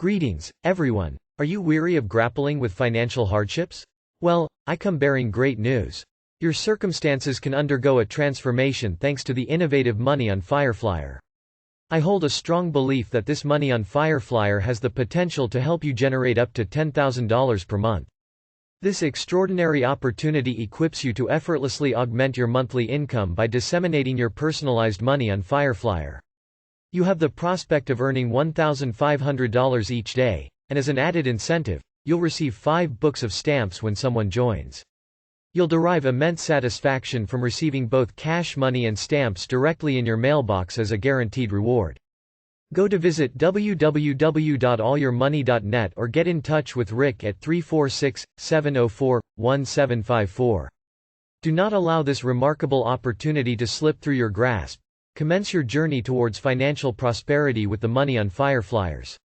Greetings, everyone. Are you weary of grappling with financial hardships? Well, I come bearing great news. Your circumstances can undergo a transformation thanks to the innovative Money on Fire Flier. I hold a strong belief that this Money on Fire Flier has the potential to help you generate up to $10,000 per month. This extraordinary opportunity equips you to effortlessly augment your monthly income by disseminating your personalized Money on Fire Flier. You have the prospect of earning $1,500 each day, and as an added incentive, you'll receive 5 books of stamps when someone joins. You'll derive immense satisfaction from receiving both cash money and stamps directly in your mailbox as a guaranteed reward. Go to visit www.allyourmoney.net or get in touch with Rick at 346-704-1754. Do not allow this remarkable opportunity to slip through your grasp. Commence your journey towards financial prosperity with the Money on Fire Flyers.